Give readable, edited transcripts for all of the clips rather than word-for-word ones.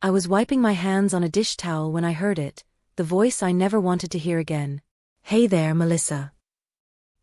I was wiping my hands on a dish towel when I heard it, the voice I never wanted to hear again. "Hey there, Melissa."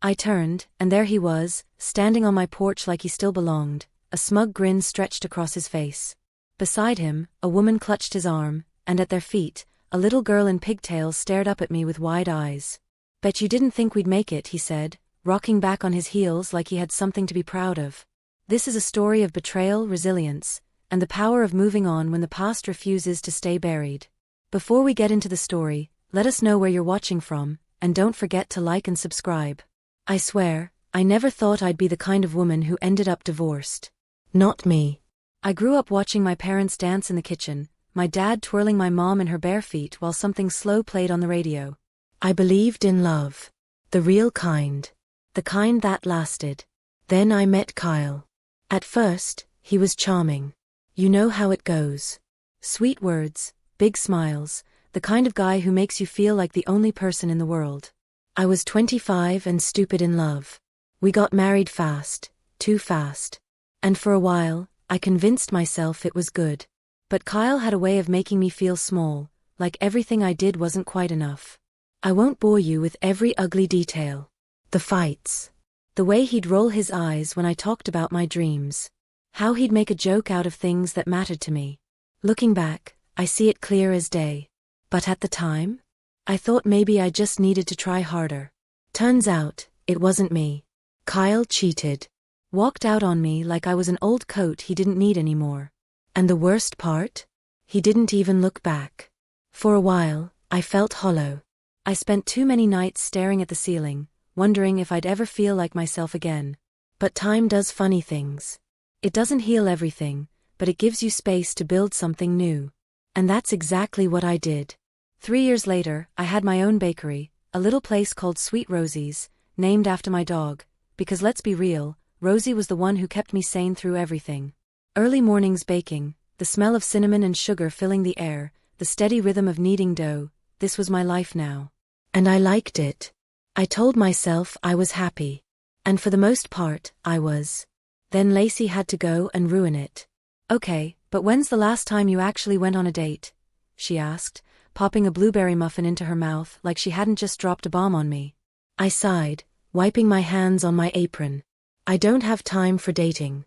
I turned, and there he was, standing on my porch like he still belonged, a smug grin stretched across his face. Beside him, a woman clutched his arm, and at their feet, a little girl in pigtails stared up at me with wide eyes. "Bet you didn't think we'd make it," he said, rocking back on his heels like he had something to be proud of. This is a story of betrayal, resilience, and the power of moving on when the past refuses to stay buried. Before we get into the story, let us know where you're watching from, and don't forget to like and subscribe. I swear, I never thought I'd be the kind of woman who ended up divorced. Not me. I grew up watching my parents dance in the kitchen, my dad twirling my mom in her bare feet while something slow played on the radio. I believed in love. The real kind. The kind that lasted. Then I met Kyle. At first, he was charming. You know how it goes. Sweet words, big smiles, the kind of guy who makes you feel like the only person in the world. I was 25 and stupid in love. We got married fast, too fast. And for a while, I convinced myself it was good. But Kyle had a way of making me feel small, like everything I did wasn't quite enough. I won't bore you with every ugly detail. The fights. The way he'd roll his eyes when I talked about my dreams. How he'd make a joke out of things that mattered to me. Looking back, I see it clear as day. But at the time, I thought maybe I just needed to try harder. Turns out, it wasn't me. Kyle cheated. Walked out on me like I was an old coat he didn't need anymore. And the worst part? He didn't even look back. For a while, I felt hollow. I spent too many nights staring at the ceiling, wondering if I'd ever feel like myself again. But time does funny things. It doesn't heal everything, but it gives you space to build something new. And that's exactly what I did. 3 years later, I had my own bakery, a little place called Sweet Rosie's, named after my dog, because let's be real, Rosie was the one who kept me sane through everything. Early mornings baking, the smell of cinnamon and sugar filling the air, the steady rhythm of kneading dough, this was my life now. And I liked it. I told myself I was happy. And for the most part, I was. Then Lacey had to go and ruin it. "Okay, but when's the last time you actually went on a date?" she asked, popping a blueberry muffin into her mouth like she hadn't just dropped a bomb on me. I sighed, wiping my hands on my apron. "I don't have time for dating."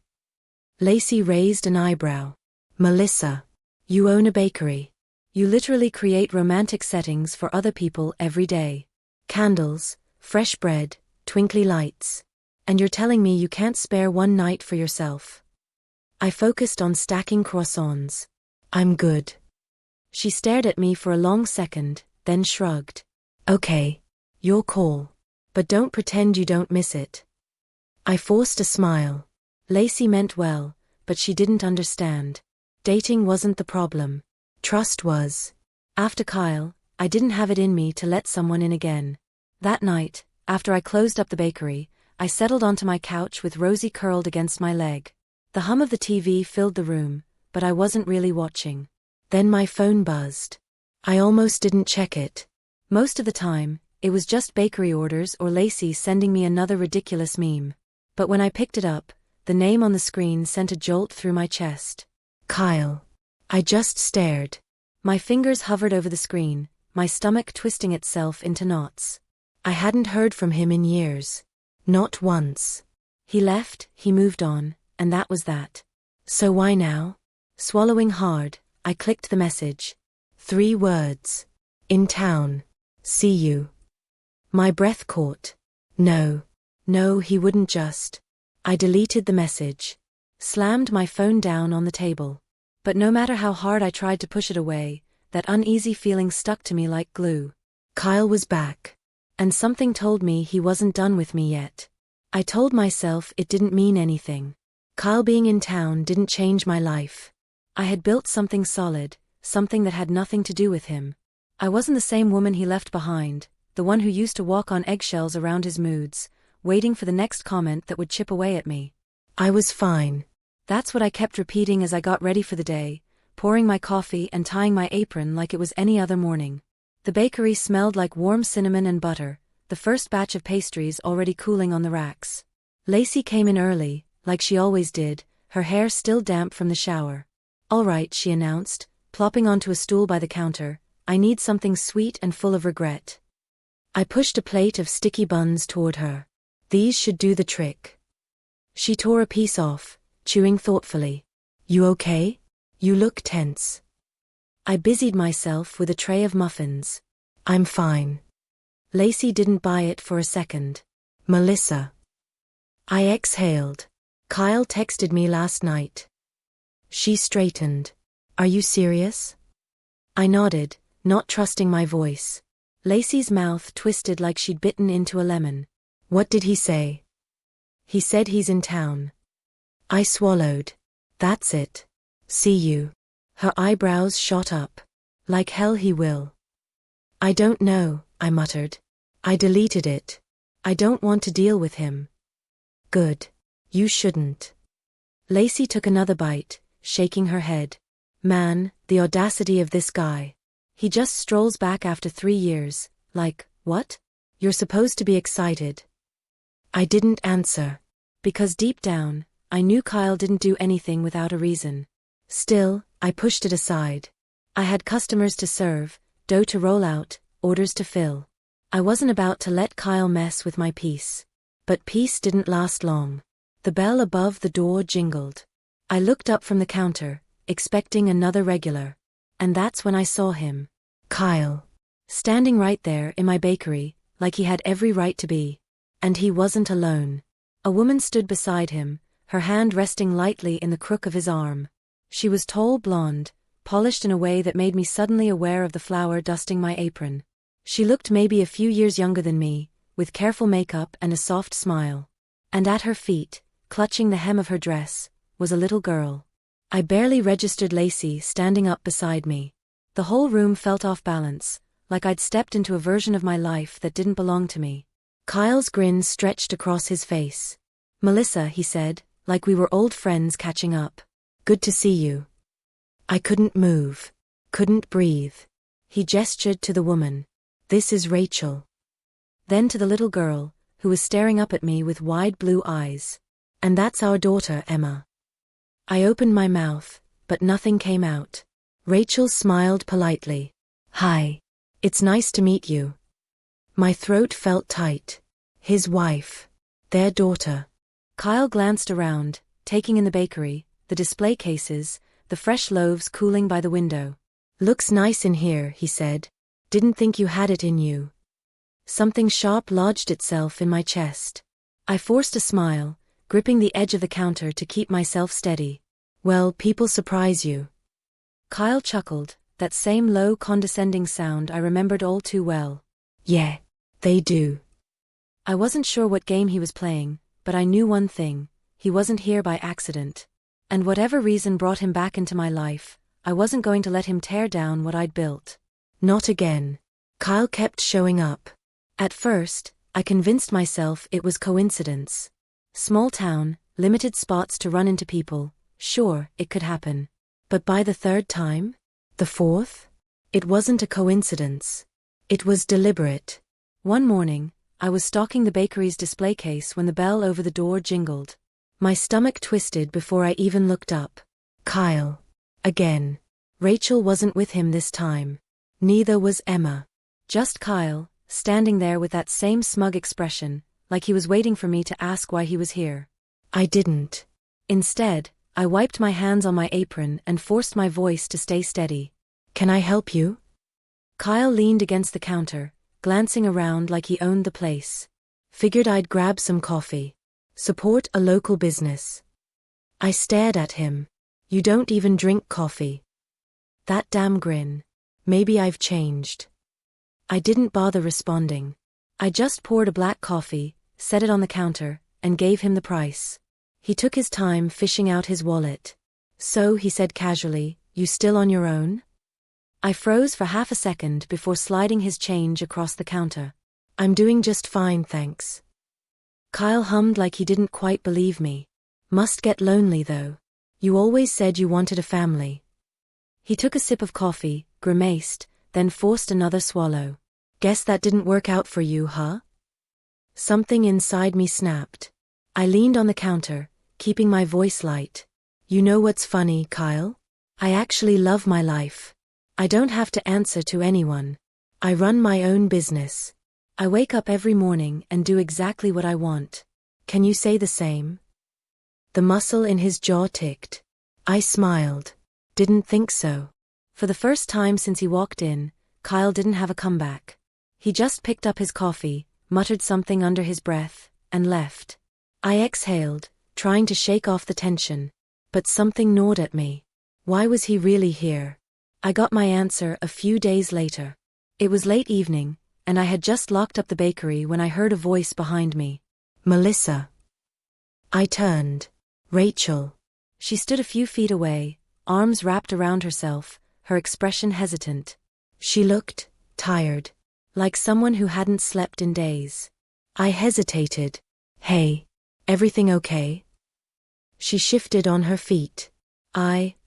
Lacey raised an eyebrow. "Melissa, you own a bakery. You literally create romantic settings for other people every day. Candles, fresh bread, twinkly lights. And you're telling me you can't spare one night for yourself." I focused on stacking croissants. "I'm good." She stared at me for a long second, then shrugged. "Okay, your call. But don't pretend you don't miss it." I forced a smile. Lacey meant well, but she didn't understand. Dating wasn't the problem. Trust was. After Kyle, I didn't have it in me to let someone in again. That night, after I closed up the bakery, I settled onto my couch with Rosie curled against my leg. The hum of the TV filled the room, but I wasn't really watching. Then my phone buzzed. I almost didn't check it. Most of the time, it was just bakery orders or Lacey sending me another ridiculous meme. But when I picked it up, the name on the screen sent a jolt through my chest. Kyle. I just stared. My fingers hovered over the screen, my stomach twisting itself into knots. I hadn't heard from him in years. Not once. He left, he moved on, and that was that. So why now? Swallowing hard, I clicked the message. 3 words. In town. See you. My breath caught. No, he wouldn't just. I deleted the message. Slammed my phone down on the table. But no matter how hard I tried to push it away, that uneasy feeling stuck to me like glue. Kyle was back. And something told me he wasn't done with me yet. I told myself it didn't mean anything. Kyle being in town didn't change my life. I had built something solid, something that had nothing to do with him. I wasn't the same woman he left behind, the one who used to walk on eggshells around his moods, waiting for the next comment that would chip away at me. I was fine. That's what I kept repeating as I got ready for the day, pouring my coffee and tying my apron like it was any other morning. The bakery smelled like warm cinnamon and butter, the first batch of pastries already cooling on the racks. Lacey came in early, like she always did, her hair still damp from the shower. "All right," she announced, plopping onto a stool by the counter. I need something sweet and full of regret. I pushed a plate of sticky buns toward her. These should do the trick. She tore a piece off, chewing thoughtfully. You okay? You look tense. I busied myself with a tray of muffins. I'm fine. Lacey didn't buy it for a second. Melissa. I exhaled. Kyle texted me last night. She straightened. Are you serious? I nodded, not trusting my voice. Lacey's mouth twisted like she'd bitten into a lemon. What did he say? He said he's in town. I swallowed. That's it. See you. Her eyebrows shot up. Like hell he will. I don't know, I muttered. I deleted it. I don't want to deal with him. Good. You shouldn't. Lacey took another bite, shaking her head. Man, the audacity of this guy. He just strolls back after 3 years, like, what? You're supposed to be excited. I didn't answer. Because deep down, I knew Kyle didn't do anything without a reason. Still, I pushed it aside. I had customers to serve, dough to roll out, orders to fill. I wasn't about to let Kyle mess with my peace. But peace didn't last long. The bell above the door jingled. I looked up from the counter, expecting another regular. And that's when I saw him. Kyle. Standing right there in my bakery, like he had every right to be. And he wasn't alone. A woman stood beside him, her hand resting lightly in the crook of his arm. She was tall, blonde, polished in a way that made me suddenly aware of the flour dusting my apron. She looked maybe a few years younger than me, with careful makeup and a soft smile. And at her feet, clutching the hem of her dress, was a little girl. I barely registered Lacey standing up beside me. The whole room felt off balance, like I'd stepped into a version of my life that didn't belong to me. Kyle's grin stretched across his face. Melissa, he said, like we were old friends catching up. Good to see you. I couldn't move. Couldn't breathe. He gestured to the woman. This is Rachel. Then to the little girl, who was staring up at me with wide blue eyes. And that's our daughter, Emma. I opened my mouth, but nothing came out. Rachel smiled politely. Hi. It's nice to meet you. My throat felt tight. His wife. Their daughter. Kyle glanced around, taking in the bakery, the display cases, the fresh loaves cooling by the window. Looks nice in here, he said. Didn't think you had it in you. Something sharp lodged itself in my chest. I forced a smile, gripping the edge of the counter to keep myself steady. Well, people surprise you. Kyle chuckled, that same low condescending sound I remembered all too well. Yeah, they do. I wasn't sure what game he was playing, but I knew one thing, he wasn't here by accident. And whatever reason brought him back into my life, I wasn't going to let him tear down what I'd built. Not again. Kyle kept showing up. At first, I convinced myself it was coincidence. Small town, limited spots to run into people, sure, it could happen. But by the third time? The fourth? It wasn't a coincidence. It was deliberate. One morning, I was stocking the bakery's display case when the bell over the door jingled. My stomach twisted before I even looked up. Kyle. Again. Rachel wasn't with him this time. Neither was Emma. Just Kyle, standing there with that same smug expression, like he was waiting for me to ask why he was here. I didn't. Instead, I wiped my hands on my apron and forced my voice to stay steady. Can I help you? Kyle leaned against the counter, glancing around like he owned the place. Figured I'd grab some coffee. Support a local business. I stared at him. You don't even drink coffee. That damn grin. Maybe I've changed. I didn't bother responding. I just poured a black coffee, set it on the counter, and gave him the price. He took his time fishing out his wallet. So, he said casually, you still on your own? I froze for half a second before sliding his change across the counter. I'm doing just fine, thanks. Kyle hummed like he didn't quite believe me. Must get lonely though. You always said you wanted a family. He took a sip of coffee, grimaced, then forced another swallow. Guess that didn't work out for you, huh? Something inside me snapped. I leaned on the counter, keeping my voice light. You know what's funny, Kyle? I actually love my life. I don't have to answer to anyone. I run my own business. I wake up every morning and do exactly what I want. Can you say the same? The muscle in his jaw ticked. I smiled. Didn't think so. For the first time since he walked in, Kyle didn't have a comeback. He just picked up his coffee, muttered something under his breath, and left. I exhaled, trying to shake off the tension. But something gnawed at me. Why was he really here? I got my answer a few days later. It was late evening, and I had just locked up the bakery when I heard a voice behind me. Melissa. I turned. Rachel. She stood a few feet away, arms wrapped around herself, her expression hesitant. She looked tired, like someone who hadn't slept in days. I hesitated. Hey, everything okay? She shifted on her feet.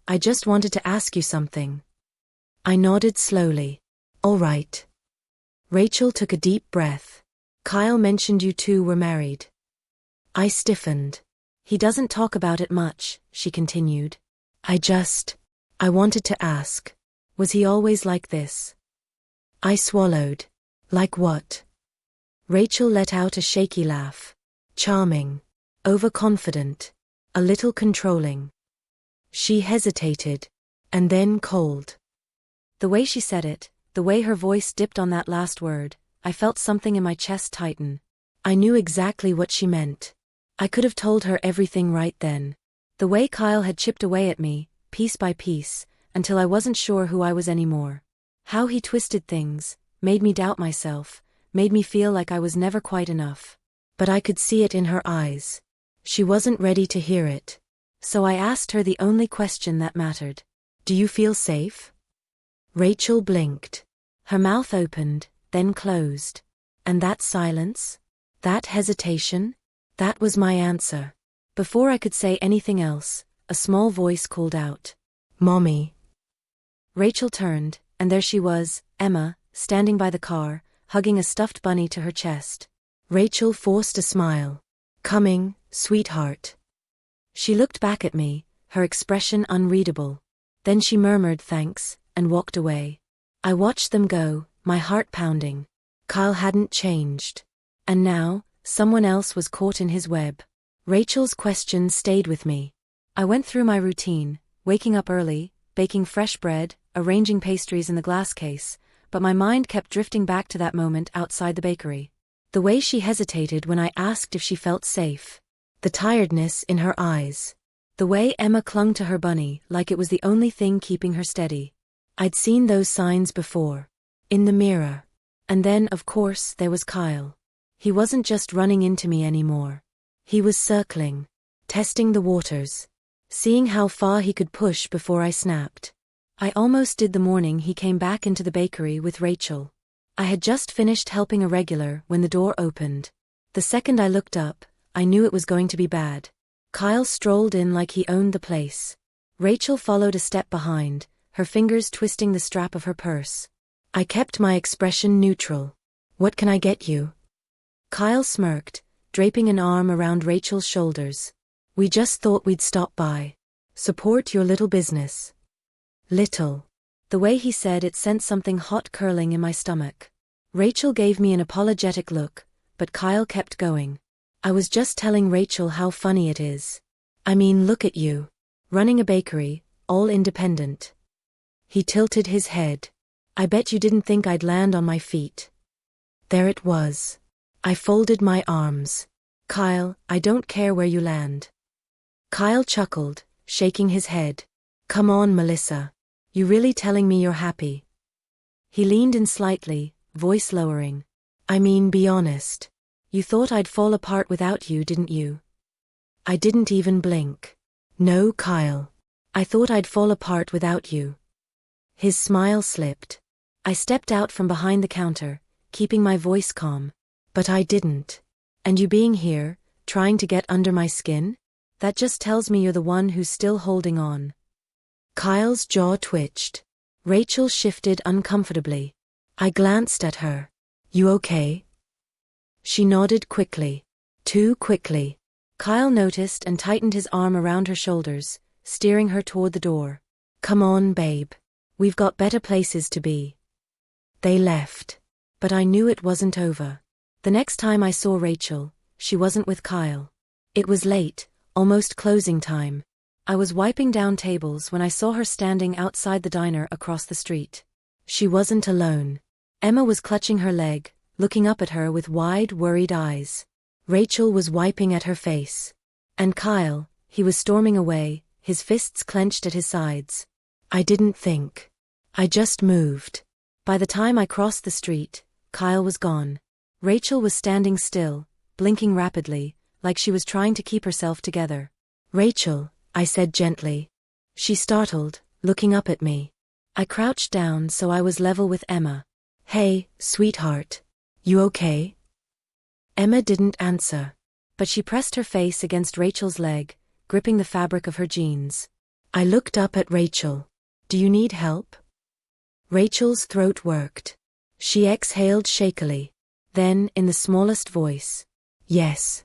I just wanted to ask you something. I nodded slowly. All right. Rachel took a deep breath. Kyle mentioned you two were married. I stiffened. He doesn't talk about it much, she continued. I wanted to ask. Was he always like this? I swallowed. Like what? Rachel let out a shaky laugh. Charming. Overconfident. A little controlling. She hesitated. And then cold. The way she said it, the way her voice dipped on that last word, I felt something in my chest tighten. I knew exactly what she meant. I could have told her everything right then. The way Kyle had chipped away at me, piece by piece, until I wasn't sure who I was anymore. How he twisted things, made me doubt myself, made me feel like I was never quite enough. But I could see it in her eyes. She wasn't ready to hear it. So I asked her the only question that mattered. Do you feel safe? Rachel blinked. Her mouth opened, then closed. And that silence? That hesitation? That was my answer. Before I could say anything else, a small voice called out. Mommy. Rachel turned, and there she was, Emma, standing by the car, hugging a stuffed bunny to her chest. Rachel forced a smile. Coming, sweetheart. She looked back at me, her expression unreadable. Then she murmured thanks, and walked away. I watched them go, my heart pounding. Kyle hadn't changed. And now, someone else was caught in his web. Rachel's question stayed with me. I went through my routine, waking up early, baking fresh bread, arranging pastries in the glass case, but my mind kept drifting back to that moment outside the bakery. The way she hesitated when I asked if she felt safe. The tiredness in her eyes. The way Emma clung to her bunny like it was the only thing keeping her steady. I'd seen those signs before. In the mirror. And then, of course, there was Kyle. He wasn't just running into me anymore. He was circling. Testing the waters. Seeing how far he could push before I snapped. I almost did the morning he came back into the bakery with Rachel. I had just finished helping a regular when the door opened. The second I looked up, I knew it was going to be bad. Kyle strolled in like he owned the place. Rachel followed a step behind, her fingers twisting the strap of her purse. I kept my expression neutral. What can I get you? Kyle smirked, draping an arm around Rachel's shoulders. We just thought we'd stop by. Support your little business. Little. The way he said it sent something hot curling in my stomach. Rachel gave me an apologetic look, but Kyle kept going. I was just telling Rachel how funny it is. I mean, look at you. Running a bakery, all independent. He tilted his head. I bet you didn't think I'd land on my feet. There it was. I folded my arms. Kyle, I don't care where you land. Kyle chuckled, shaking his head. Come on, Melissa. You really telling me you're happy? He leaned in slightly, voice lowering. I mean, be honest. You thought I'd fall apart without you, didn't you? I didn't even blink. No, Kyle. I thought I'd fall apart without you. His smile slipped. I stepped out from behind the counter, keeping my voice calm. But I didn't. And you being here, trying to get under my skin? That just tells me you're the one who's still holding on. Kyle's jaw twitched. Rachel shifted uncomfortably. I glanced at her. You okay? She nodded quickly. Too quickly. Kyle noticed and tightened his arm around her shoulders, steering her toward the door. Come on, babe. We've got better places to be. They left. But I knew it wasn't over. The next time I saw Rachel, she wasn't with Kyle. It was late, almost closing time. I was wiping down tables when I saw her standing outside the diner across the street. She wasn't alone. Emma was clutching her leg, looking up at her with wide, worried eyes. Rachel was wiping at her face. And Kyle, he was storming away, his fists clenched at his sides. I didn't think. I just moved. By the time I crossed the street, Kyle was gone. Rachel was standing still, blinking rapidly, like she was trying to keep herself together. Rachel, I said gently. She startled, looking up at me. I crouched down so I was level with Emma. Hey, sweetheart. You okay? Emma didn't answer. But she pressed her face against Rachel's leg, gripping the fabric of her jeans. I looked up at Rachel. Do you need help? Rachel's throat worked. She exhaled shakily. Then, in the smallest voice. Yes.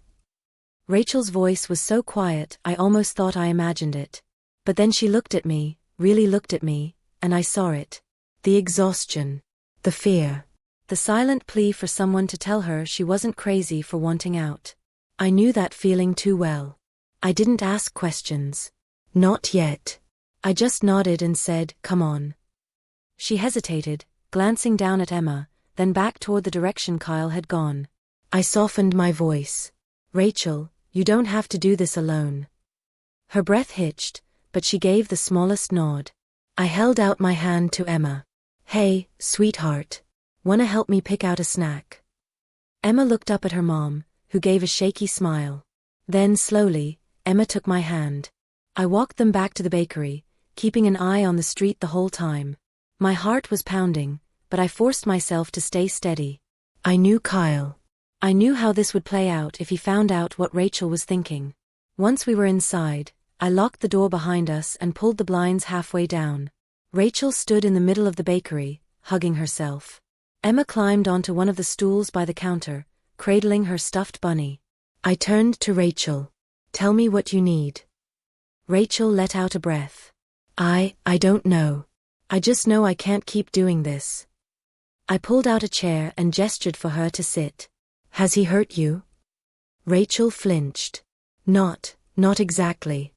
Rachel's voice was so quiet I almost thought I imagined it. But then she looked at me, really looked at me, and I saw it. The exhaustion. The fear. The silent plea for someone to tell her she wasn't crazy for wanting out. I knew that feeling too well. I didn't ask questions. Not yet. I just nodded and said, come on. She hesitated, glancing down at Emma, then back toward the direction Kyle had gone. I softened my voice. Rachel, you don't have to do this alone. Her breath hitched, but she gave the smallest nod. I held out my hand to Emma. Hey, sweetheart. Wanna help me pick out a snack? Emma looked up at her mom, who gave a shaky smile. Then slowly, Emma took my hand. I walked them back to the bakery, keeping an eye on the street the whole time. My heart was pounding, but I forced myself to stay steady. I knew Kyle. I knew how this would play out if he found out what Rachel was thinking. Once we were inside, I locked the door behind us and pulled the blinds halfway down. Rachel stood in the middle of the bakery, hugging herself. Emma climbed onto one of the stools by the counter, cradling her stuffed bunny. I turned to Rachel. Tell me what you need. Rachel let out a breath. I don't know. I just know I can't keep doing this. I pulled out a chair and gestured for her to sit. Has he hurt you? Rachel flinched. Not exactly.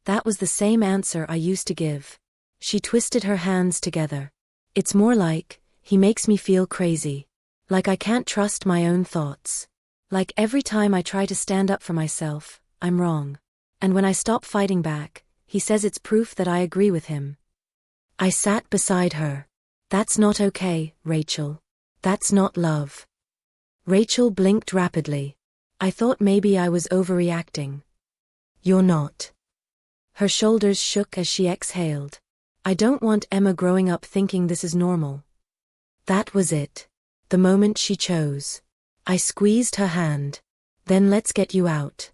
That was the same answer I used to give. She twisted her hands together. It's more like, he makes me feel crazy. Like I can't trust my own thoughts. Like every time I try to stand up for myself, I'm wrong. And when I stop fighting back, he says it's proof that I agree with him. I sat beside her. That's not okay, Rachel. That's not love. Rachel blinked rapidly. I thought maybe I was overreacting. You're not. Her shoulders shook as she exhaled. I don't want Emma growing up thinking this is normal. That was it. The moment she chose. I squeezed her hand. Then let's get you out.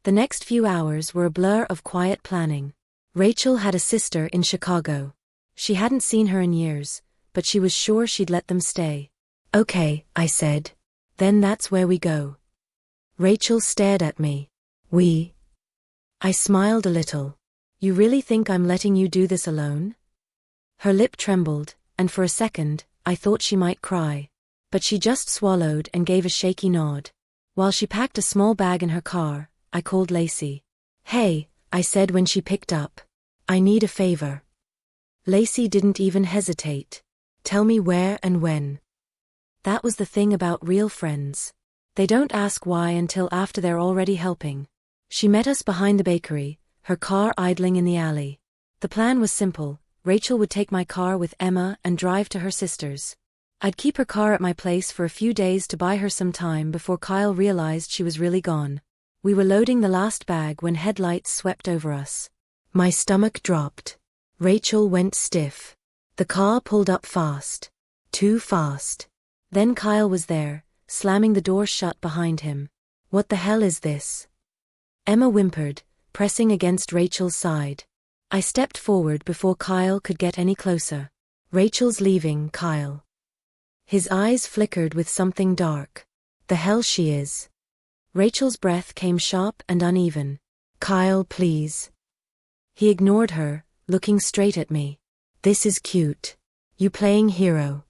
The next few hours were a blur of quiet planning. Rachel had a sister in Chicago. She hadn't seen her in years, but she was sure she'd let them stay. Okay, I said. Then that's where we go. Rachel stared at me. We? I smiled a little. You really think I'm letting you do this alone? Her lip trembled, and for a second, I thought she might cry. But she just swallowed and gave a shaky nod. While she packed a small bag in her car, I called Lacey. Hey, I said when she picked up. I need a favor. Lacey didn't even hesitate. Tell me where and when. That was the thing about real friends. They don't ask why until after they're already helping. She met us behind the bakery, her car idling in the alley. The plan was simple. Rachel would take my car with Emma and drive to her sister's. I'd keep her car at my place for a few days to buy her some time before Kyle realized she was really gone. We were loading the last bag when headlights swept over us. My stomach dropped. Rachel went stiff. The car pulled up fast. Too fast. Then Kyle was there, slamming the door shut behind him. What the hell is this? Emma whimpered, pressing against Rachel's side. I stepped forward before Kyle could get any closer. Rachel's leaving, Kyle. His eyes flickered with something dark. The hell she is. Rachel's breath came sharp and uneven. Kyle, please. He ignored her, looking straight at me. This is cute. You playing hero.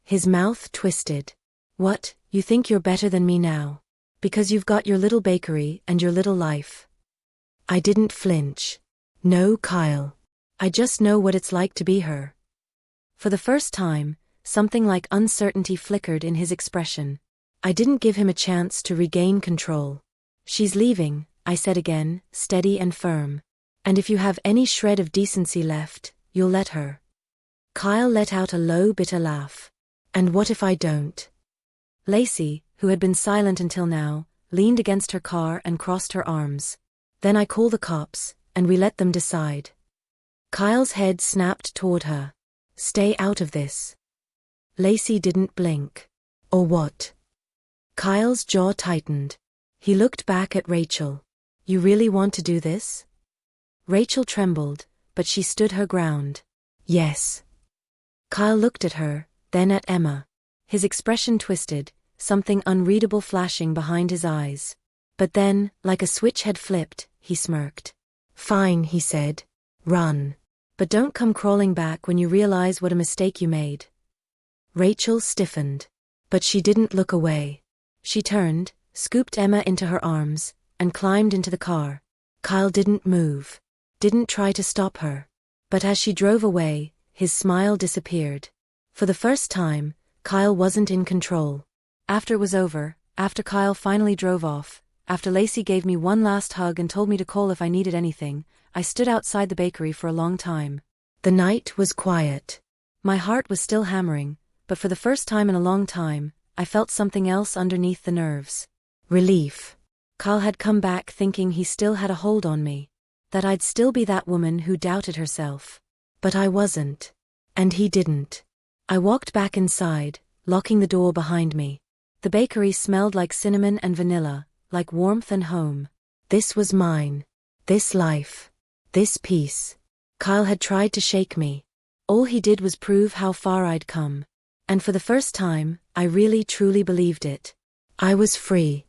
His mouth twisted. What, you think you're better than me now? Because you've got your little bakery and your little life. I didn't flinch. No, Kyle. I just know what it's like to be her. For the first time, something like uncertainty flickered in his expression. I didn't give him a chance to regain control. She's leaving, I said again, steady and firm. And if you have any shred of decency left, you'll let her. Kyle let out a low, bitter laugh. And what if I don't? Lacey, who had been silent until now, leaned against her car and crossed her arms. Then I call the cops, and we let them decide. Kyle's head snapped toward her. Stay out of this. Lacey didn't blink. Or what? Kyle's jaw tightened. He looked back at Rachel. You really want to do this? Rachel trembled, but she stood her ground. Yes. Kyle looked at her, then at Emma. His expression twisted, something unreadable flashing behind his eyes. But then, like a switch had flipped, he smirked. Fine, he said. Run. But don't come crawling back when you realize what a mistake you made. Rachel stiffened. But she didn't look away. She turned, scooped Emma into her arms, and climbed into the car. Kyle didn't move. Didn't try to stop her. But as she drove away, his smile disappeared. For the first time, Kyle wasn't in control. After it was over, after Kyle finally drove off, after Lacey gave me one last hug and told me to call if I needed anything, I stood outside the bakery for a long time. The night was quiet. My heart was still hammering, but for the first time in a long time, I felt something else underneath the nerves. Relief. Kyle had come back thinking he still had a hold on me. That I'd still be that woman who doubted herself. But I wasn't. And he didn't. I walked back inside, locking the door behind me. The bakery smelled like cinnamon and vanilla, like warmth and home. This was mine. This life. This peace. Kyle had tried to shake me. All he did was prove how far I'd come. And for the first time, I really truly believed it. I was free.